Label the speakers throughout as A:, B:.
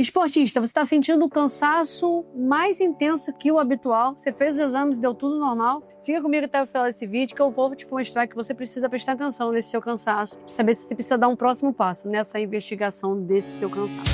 A: Esportista, você está sentindo um cansaço mais intenso que o habitual? Você fez os exames e deu tudo normal? Fica comigo até o final desse vídeo que eu vou te mostrar que você precisa prestar atenção nesse seu cansaço, para saber se você precisa dar um próximo passo nessa investigação desse seu cansaço.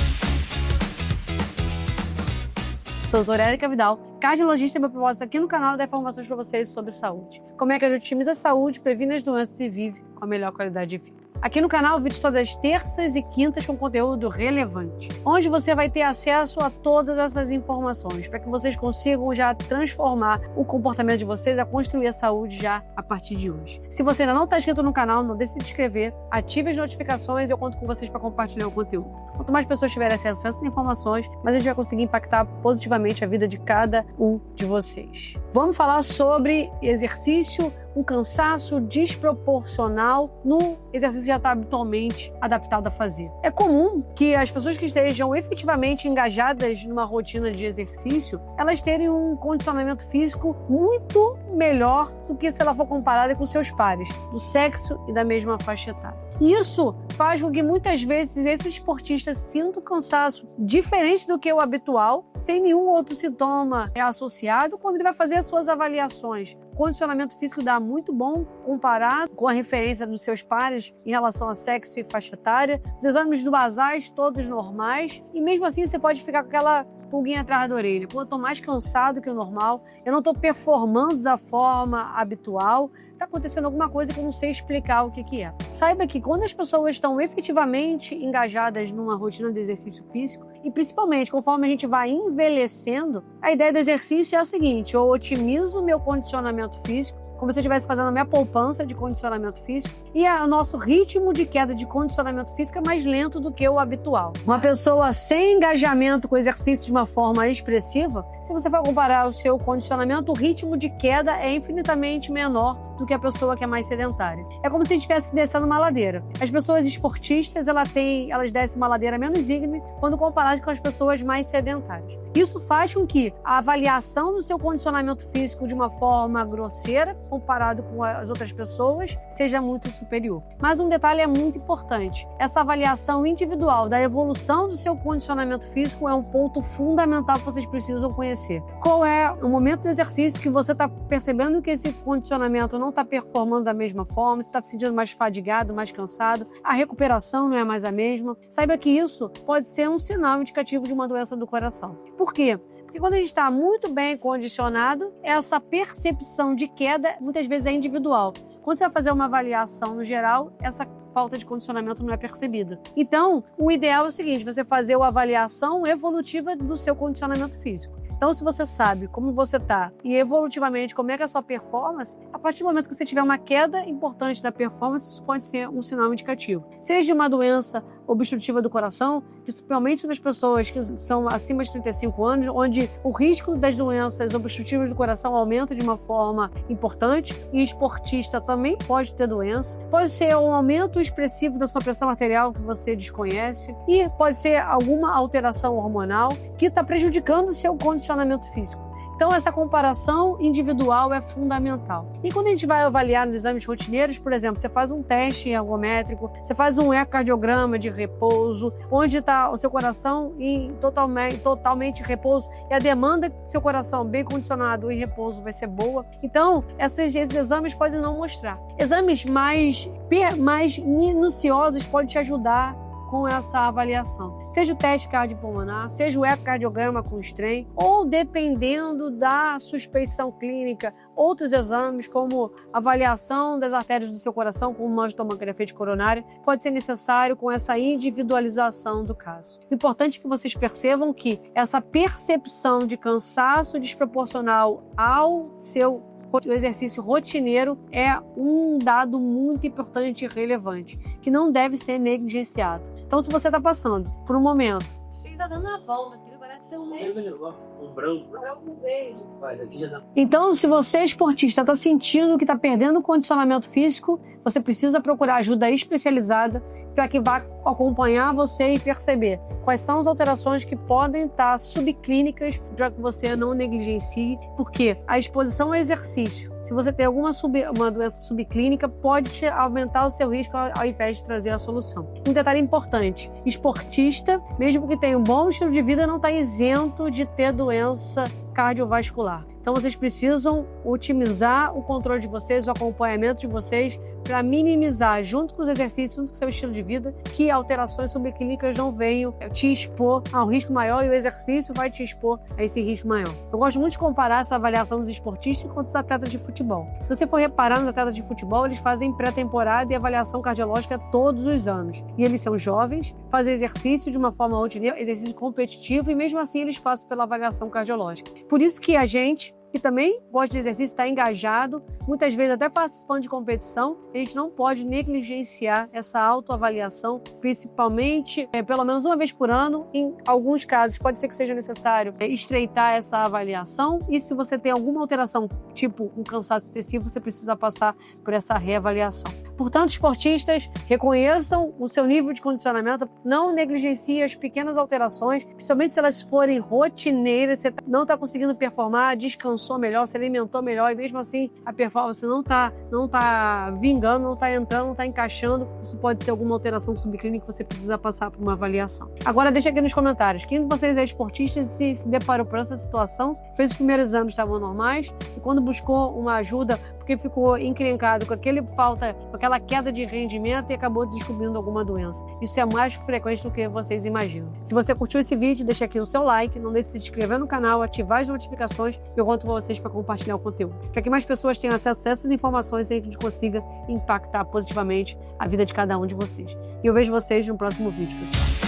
A: Sou a doutora Érica Vidal, cardiologista, e meu propósito aqui no canal é dar informações para vocês sobre saúde. Como é que a gente otimiza a saúde, previne as doenças e vive com a melhor qualidade de vida. Aqui no canal, vídeos todas as terças e quintas com conteúdo relevante, onde você vai ter acesso a todas essas informações, para que vocês consigam já transformar o comportamento de vocês, a construir a saúde já a partir de hoje. Se você ainda não está inscrito no canal, não deixe de se inscrever, ative as notificações e eu conto com vocês para compartilhar o conteúdo. Quanto mais pessoas tiverem acesso a essas informações, mais a gente vai conseguir impactar positivamente a vida de cada um de vocês. Vamos falar sobre exercício, um cansaço desproporcional no exercício que já está habitualmente adaptado a fazer. É comum que as pessoas que estejam efetivamente engajadas numa rotina de exercício, elas terem um condicionamento físico muito melhor do que se ela for comparada com seus pares, do sexo e da mesma faixa etária. Isso faz com que muitas vezes esses esportistas sintam cansaço diferente do que o habitual, sem nenhum outro sintoma associado, quando ele vai fazer as suas avaliações. O condicionamento físico dá muito bom comparado com a referência dos seus pares em relação a sexo e faixa etária. Os exames basais todos normais e mesmo assim você pode ficar com aquela pulguinha atrás da orelha. Pô, eu tô mais cansado que o normal, eu não tô performando da forma habitual, tá acontecendo alguma coisa que eu não sei explicar o que é. Saiba que quando as pessoas estão efetivamente engajadas numa rotina de exercício físico, e principalmente conforme a gente vai envelhecendo, a ideia do exercício é a seguinte: eu otimizo o meu condicionamento físico, como se eu estivesse fazendo a minha poupança de condicionamento físico, e o nosso ritmo de queda de condicionamento físico é mais lento do que o habitual. Uma pessoa sem engajamento com o exercício de uma forma expressiva, se você for comparar o seu condicionamento, o ritmo de queda é infinitamente menor do que a pessoa que é mais sedentária. É como se a gente estivesse descendo uma ladeira. As pessoas esportistas, elas descem uma ladeira menos íngreme quando comparadas com as pessoas mais sedentárias. Isso faz com que a avaliação do seu condicionamento físico de uma forma grosseira, comparado com as outras pessoas, seja muito superior. Mas um detalhe é muito importante. Essa avaliação individual da evolução do seu condicionamento físico é um ponto fundamental que vocês precisam conhecer. Qual é o momento do exercício que você está percebendo que esse condicionamento não está performando da mesma forma, você está se sentindo mais fadigado, mais cansado, a recuperação não é mais a mesma. Saiba que isso pode ser um sinal indicativo de uma doença do coração. Por quê? Porque quando a gente está muito bem condicionado, essa percepção de queda muitas vezes é individual. Quando você vai fazer uma avaliação no geral, essa falta de condicionamento não é percebida. Então, o ideal é o seguinte: você fazer uma avaliação evolutiva do seu condicionamento físico. Então, se você sabe como você está e evolutivamente como é que é a sua performance, a partir do momento que você tiver uma queda importante da performance, isso pode ser um sinal indicativo. Seja uma doença obstrutiva do coração, principalmente nas pessoas que são acima de 35 anos, onde o risco das doenças obstrutivas do coração aumenta de uma forma importante, e esportista também pode ter doença. Pode ser um aumento expressivo da sua pressão arterial que você desconhece, e pode ser alguma alteração hormonal que está prejudicando o seu condicionamento físico. Então, essa comparação individual é fundamental. E quando a gente vai avaliar nos exames rotineiros, por exemplo, você faz um teste ergométrico, você faz um ecocardiograma de repouso, onde está o seu coração em totalmente repouso, e a demanda do seu coração bem condicionado em repouso vai ser boa. Então, esses exames podem não mostrar. Exames mais minuciosos podem te ajudar com essa avaliação. Seja o teste cardiopulmonar, seja o ecocardiograma com strain, ou dependendo da suspeição clínica, outros exames como avaliação das artérias do seu coração, como angiotomografia coronária, pode ser necessário com essa individualização do caso. O importante é que vocês percebam que essa percepção de cansaço desproporcional ao seu exercício rotineiro é um dado muito importante e relevante, que não deve ser negligenciado. Então, se você está passando por um momento... Ele está dando a volta aqui, parece ser um branco. Então, se você, esportista, está sentindo que está perdendo o condicionamento físico, você precisa procurar ajuda especializada, para que vá acompanhar você e perceber quais são as alterações que podem estar subclínicas para que você não negligencie, porque a exposição ao exercício, se você tem uma doença subclínica, pode aumentar o seu risco ao invés de trazer a solução. Um detalhe importante, esportista, mesmo que tenha um bom estilo de vida, não está isento de ter doença cardiovascular. Então vocês precisam otimizar o controle de vocês, o acompanhamento de vocês, para minimizar, junto com os exercícios, junto com o seu estilo de vida, que alterações subclínicas não venham te expor a um risco maior e o exercício vai te expor a esse risco maior. Eu gosto muito de comparar essa avaliação dos esportistas com os atletas de futebol. Se você for reparar nos atletas de futebol, eles fazem pré-temporada e avaliação cardiológica todos os anos. E eles são jovens, fazem exercício de uma forma rotineira, exercício competitivo, e mesmo assim eles passam pela avaliação cardiológica. Por isso que a gente, que também gosta de exercício, está engajado, muitas vezes até participando de competição, a gente não pode negligenciar essa autoavaliação, principalmente pelo menos uma vez por ano. Em alguns casos pode ser que seja necessário estreitar essa avaliação, e se você tem alguma alteração, tipo um cansaço excessivo, você precisa passar por essa reavaliação. Portanto, esportistas, reconheçam o seu nível de condicionamento, não negligenciem as pequenas alterações, principalmente se elas forem rotineiras, você não está conseguindo performar, descansou melhor, se alimentou melhor, e mesmo assim a performance não tá vingando, não está entrando, não está encaixando. Isso pode ser alguma alteração subclínica que você precisa passar por uma avaliação. Agora deixa aqui nos comentários, quem de vocês é esportista e se deparou por essa situação, fez os primeiros exames, estavam normais, e quando buscou uma ajuda, porque ficou encrencado com aquela queda de rendimento e acabou descobrindo alguma doença. Isso é mais frequente do que vocês imaginam. Se você curtiu esse vídeo, deixa aqui o seu like, não deixe de se inscrever no canal, ativar as notificações, e eu conto com vocês para compartilhar o conteúdo. Para que mais pessoas tenham acesso a essas informações e a gente consiga impactar positivamente a vida de cada um de vocês. E eu vejo vocês no próximo vídeo, pessoal.